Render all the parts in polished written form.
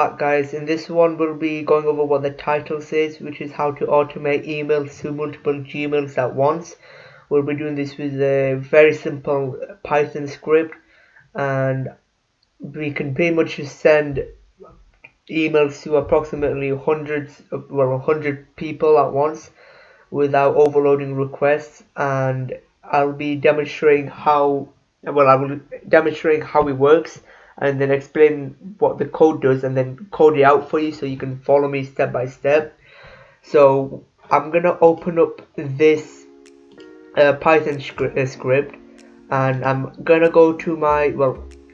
back, guys. In this one we'll be going over what the title says, which is how to automate emails to multiple Gmails at once. We'll be doing this with a very simple Python script, and we can pretty much just send emails to approximately 100 people at once without overloading requests. And I'll be demonstrating how I will demonstrate how it works and then explain what the code does and then code it out for you so you can follow me step by step. So I'm gonna open up this Python script, and I'm gonna go to my,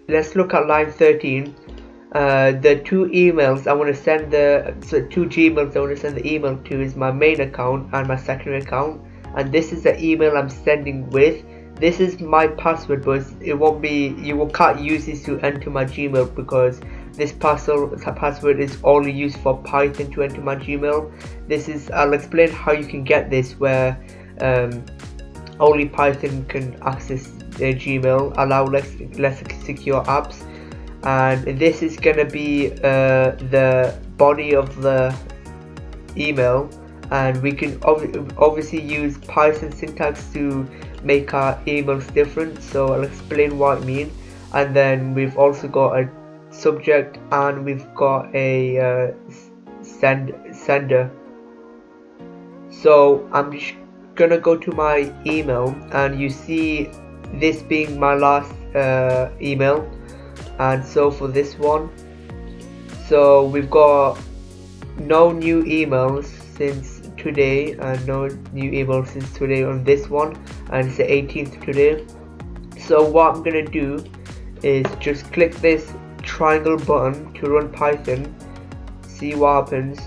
let's look at line 13. The two emails I want to send two Gmails I want to send the email to is my main account and my secondary account, and this is the email I'm sending with. This is my password, but it won't be, can't use this to enter my Gmail because this password is only used for Python to enter my Gmail. I'll explain how you can get this where only Python can access Gmail, allow less secure apps. And this is gonna be the body of the email, and we can obviously use Python syntax to make our emails different, so I'll explain what I mean. And then we've also got a subject and we've got a sender. So I'm just gonna go to my email, and you see this being my last email. And so for this one, so we've got no new emails since today, and no new emails since today on this one, and it's the 18th today. So what I'm gonna do is just click this triangle button to run Python, see what happens.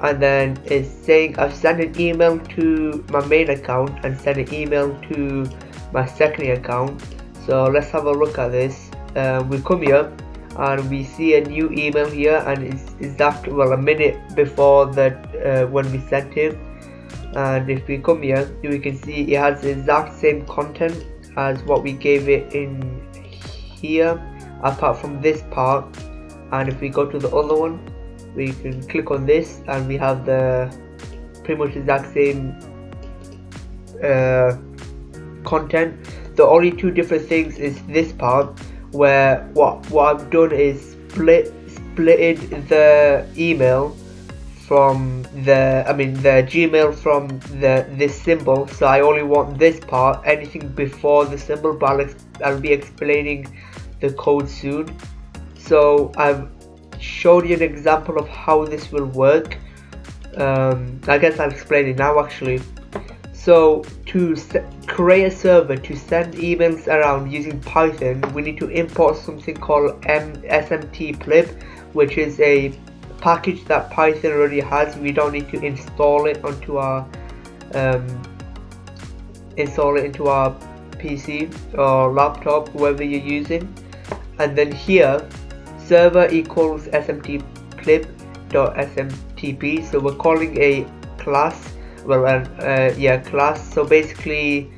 And then it's saying I've sent an email to my main account and sent an email to my secondary account. So let's have a look at this. We come here and we see a new email here, and it's exact a minute before that when we sent it. And if we come here, we can see it has the exact same content as what we gave it in here, apart from this part. And if we go to the other one, we can click on this and we have the pretty much exact same content. The only two different things is this part, where what I've done is splitted the email from the Gmail from this symbol. So I only want this part, anything before the symbol, but I'll be explaining the code soon. So I've showed you an example of how this will work. I guess I'll explain it now actually. So to create a server to send emails around using Python, we need to import something called smtplib, which is a package that Python already has. We don't need to install it onto our PC or laptop, whoever you're using. And then here, server equals smtplib.smtp. So we're calling a class. Class. So basically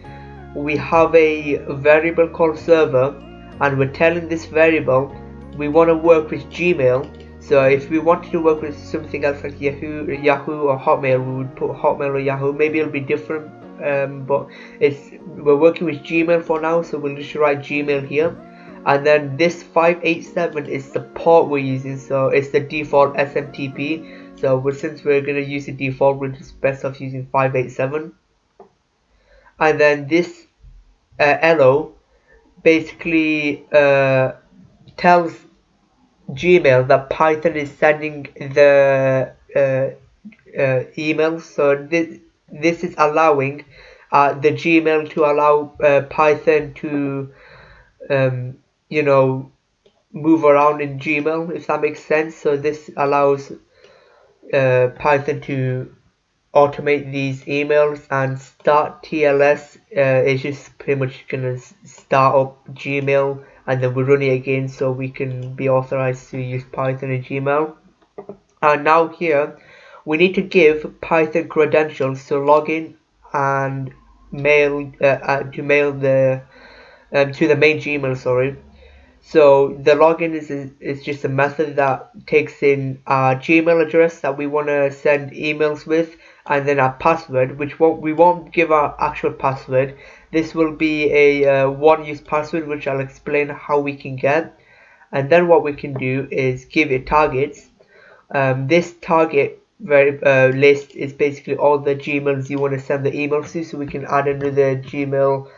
we have a variable called server, and we're telling this variable we want to work with Gmail. So if we wanted to work with something else like Yahoo or Hotmail, we would put Hotmail or Yahoo. Maybe it'll be different, but we're working with Gmail for now, so we'll just write Gmail here. And then this 587 is the port we're using, so it's the default SMTP. So since we're going to use the default, we're just best off using 587. And then this hello basically tells Gmail that Python is sending the email. So this is allowing the Gmail to allow Python to move around in Gmail, if that makes sense. So this allows Python to automate these emails, and start TLS is just pretty much gonna start up Gmail, and then we run it again so we can be authorized to use Python in Gmail. And now here we need to give Python credentials to log in and mail to the main Gmail. So the login is just a method that takes in our Gmail address that we want to send emails with, and then our password, which we won't give our actual password. This will be a one-use password, which I'll explain how we can get. And then what we can do is give it targets. This target list is basically all the Gmails you want to send the emails to, so we can add another Gmail,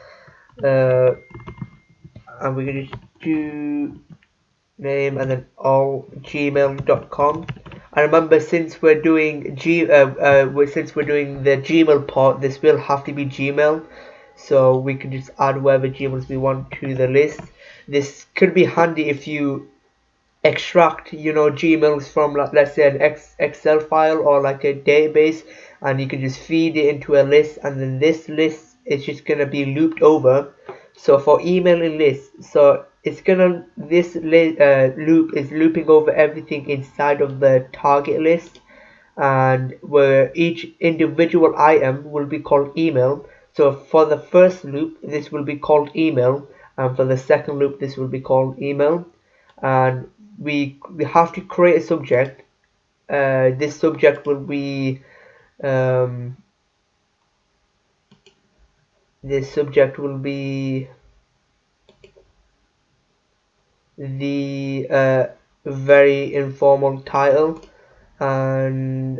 and we're going to do name and then all gmail.com. And remember, since we're doing since we're doing the Gmail part, this will have to be Gmail, so we can just add whatever Gmails we want to the list. This could be handy if you extract Gmails from, like, let's say an Excel file or like a database, and you can just feed it into a list, and then this list is just gonna be looped over. So for emailing lists, so it's gonna loop is looping over everything inside of the target list, and where each individual item will be called email. So for the first loop, this will be called email, and for the second loop, this will be called email. And we have to create a subject. This subject will be um, this subject will be the very informal title, and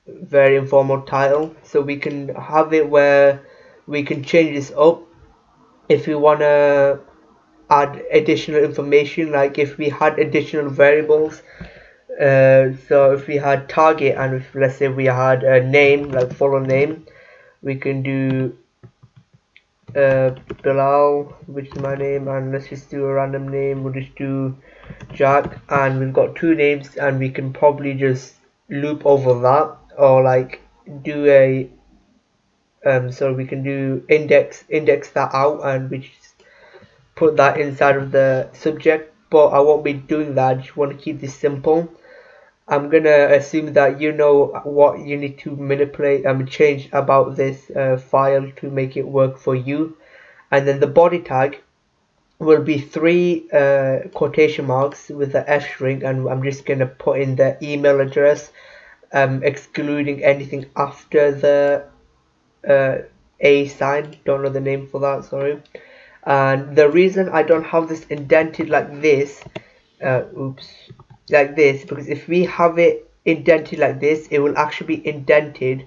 very informal title. So we can have it where we can change this up if we want to add additional information, like if we had additional variables. So if we had target, and if, let's say, we had a name, like full name, we can do Bilal, which is my name, and let's just do a random name. We'll just do Jack, and we've got two names, and we can probably just loop over that, or like do a so we can do index that out, and we just put that inside of the subject. But I won't be doing that. I just want to keep this simple. I'm gonna assume that you know what you need to manipulate and change about this file to make it work for you. And then the body tag will be three quotation marks with the F string, and I'm just gonna put in the email address, excluding anything after the A sign. Don't know the name for that, sorry. And the reason I don't have this indented like this, like this, because if we have it indented like this, it will actually be indented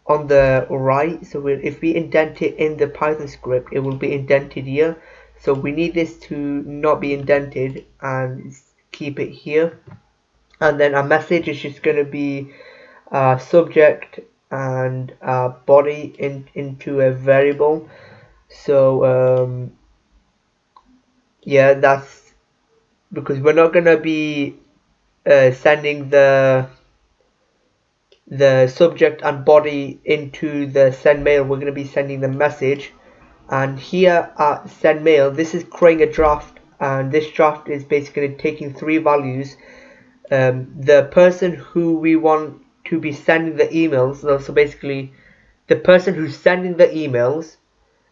on the right. So if we indent it in the Python script, it will be indented here. So we need this to not be indented and keep it here. And then our message is just going to be subject and body into a variable. So yeah, that's because we're not gonna be sending the subject and body into the send mail. We're gonna be sending the message, and here at send mail, this is creating a draft, and this draft is basically taking three values. The person who we want to be sending the emails, so basically the person who's sending the emails,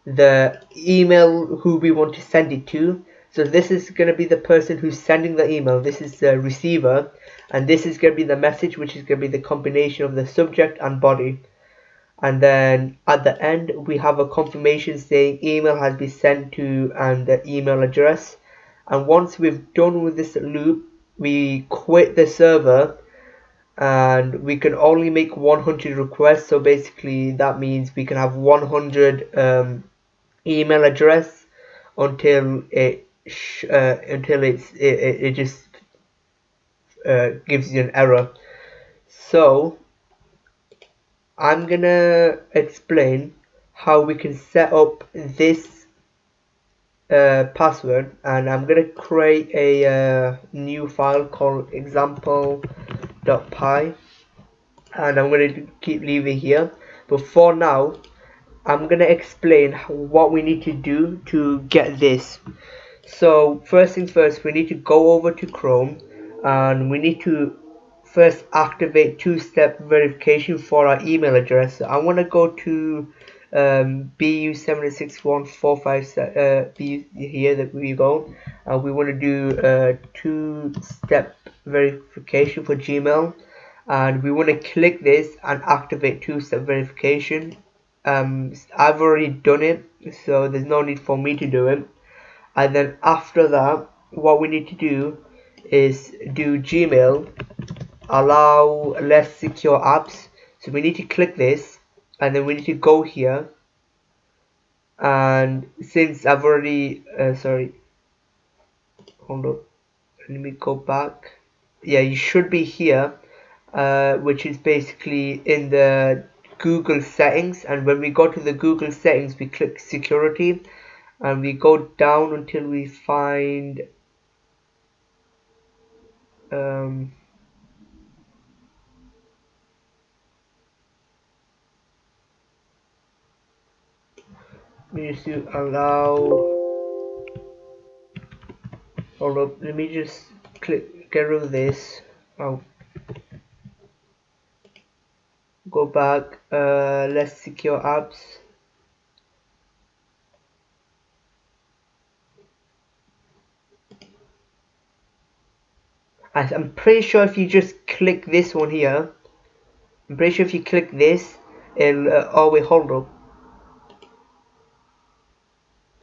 the email who we want to send it to. So this is going to be the person who's sending the email, this is the receiver, and this is going to be the message, which is going to be the combination of the subject and body. And then at the end we have a confirmation saying email has been sent to and the email address. And once we've done with this loop, we quit the server, and we can only make 100 requests. So basically that means we can have 100 email address until it just gives you an error. So I'm gonna explain how we can set up this password, and I'm gonna create a new file called example.py, and I'm gonna keep leaving here. But for now, I'm gonna explain what we need to do to get this. So first things first, we need to go over to Chrome, and we need to first activate two-step verification for our email address. So I want to go to BU761457 here that we go. We want to do two-step verification for Gmail, and we want to click this and activate two-step verification. I've already done it, so there's no need for me to do it. And then after that, what we need to do is do Gmail allow less secure apps. So we need to click this, and then we need to go here. And since I've already hold up, let me go back. Yeah, you should be here, which is basically in the Google settings. And when we go to the Google settings, we click security, and we go down until we find we need to allow. Hold up, let me just get rid of this. I'll go back. Less secure apps. I'm pretty sure if you just click this one here, I'm pretty sure if you click this, it'll. Oh wait, hold up.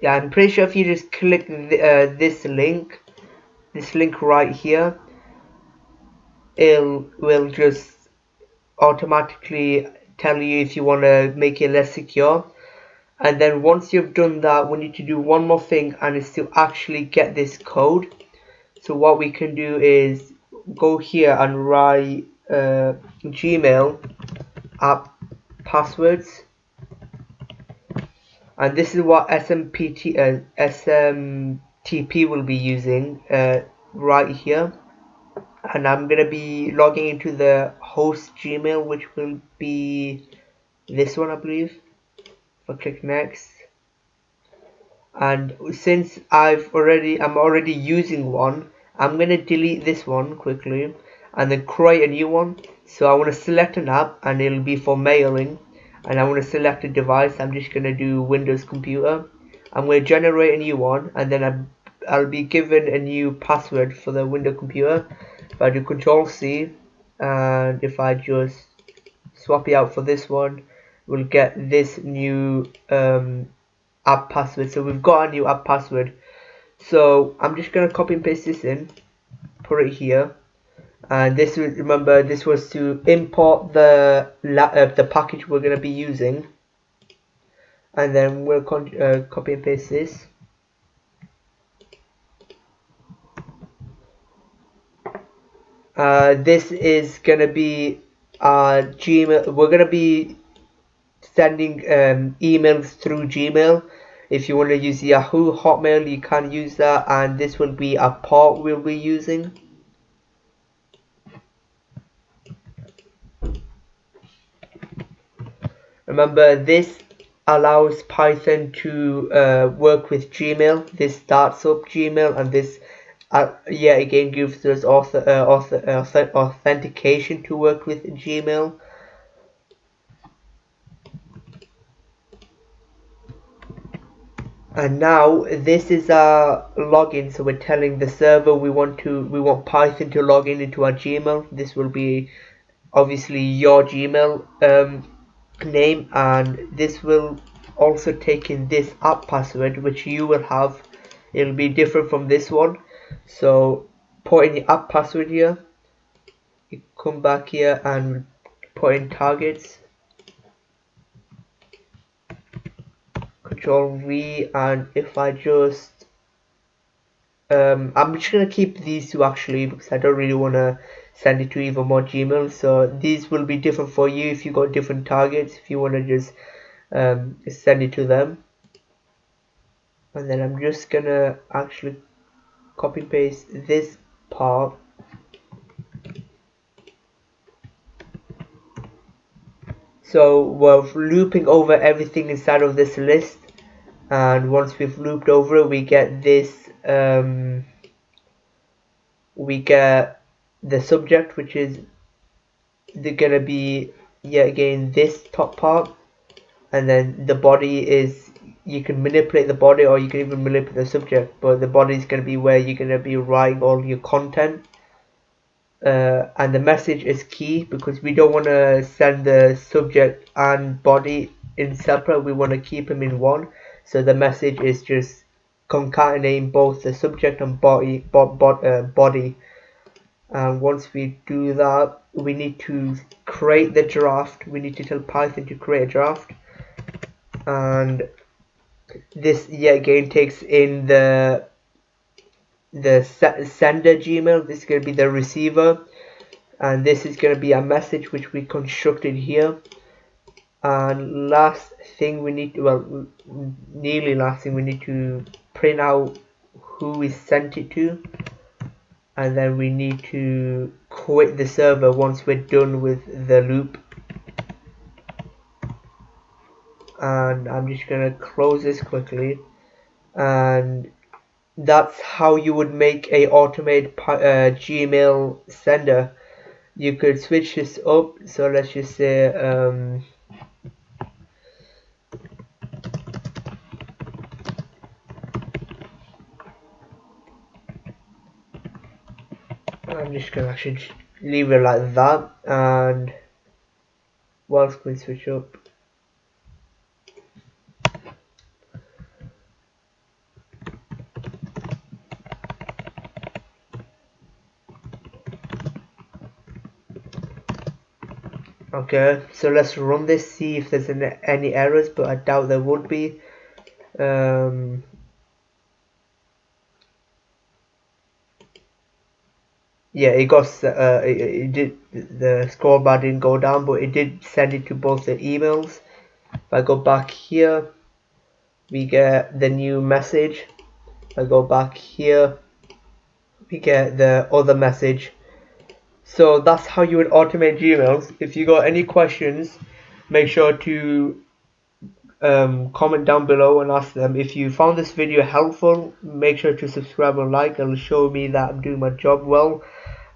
Yeah, I'm pretty sure if you just click this link right here, it will just automatically tell you if you want to make it less secure. And then once you've done that, we need to do one more thing, and it's to actually get this code. So what we can do is go here and write Gmail app passwords, and this is what SMTP will be using right here. And I'm gonna be logging into the host Gmail, which will be this one, I believe. If I click next, and since I'm already using one, I'm gonna delete this one quickly and then create a new one. So I want to select an app, and it'll be for mailing, and I want to select a device. I'm just gonna do Windows computer. I'm gonna generate a new one, and then I'll be given a new password for the Windows computer. If I do Control C, and if I just swap it out for this one, we'll get this new app password. So we've got a new app password. So I'm just gonna copy and paste this in, put it here, and this was, remember, this was to import the package we're gonna be using, and then we'll copy and paste this. This is gonna be Gmail. We're gonna be sending emails through Gmail. If you want to use Yahoo, Hotmail, you can use that, and this will be a port we'll be using. Remember, this allows Python to work with Gmail. This starts up Gmail, and this yeah, again gives us authentication to work with Gmail. And now this is our login, so we're telling the server we want Python to log into our Gmail. This will be obviously your Gmail name, and this will also take in this app password which you will have. It'll be different from this one, so put in the app password here. You come back here and put in targets, Control V, and if I just I'm just gonna keep these two actually, because I don't really want to send it to even more Gmail. So these will be different for you if you got different targets, if you want to just send it to them. And then I'm just gonna actually copy paste this part. So we're looping over everything inside of this list, and once we've looped over it, we get this we get the subject, which is gonna be yet again this top part, and then the body is, you can manipulate the body or you can even manipulate the subject, but the body is going to be where you're going to be writing all your content. And the message is key because we don't want to send the subject and body in separate, we want to keep them in one. So the message is just concatenating both the subject and body. And once we do that, we need to create the draft. We need to tell Python to create a draft, and this yet again takes in the sender Gmail. This is going to be the receiver, and this is going to be a message which we constructed here. And last thing we need to, well, nearly last thing, we need to print out who we sent it to, and then we need to quit the server once we're done with the loop. And I'm just gonna close this quickly, and that's how you would make a automated Gmail sender. You could switch this up, so let's just say I'm just gonna actually leave it like that, and whilst we switch up, okay, so let's run this, see if there's any errors, but I doubt there would be. Yeah, it got it did, the scroll bar didn't go down, but it did send it to both the emails. If I go back here, we get the new message. If I go back here, we get the other message. So that's how you would automate Gmails. If you got any questions, make sure to comment down below and ask them. If you found this video helpful, make sure to subscribe and like. It'll show me that I'm doing my job well,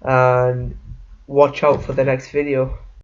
and watch out for the next video.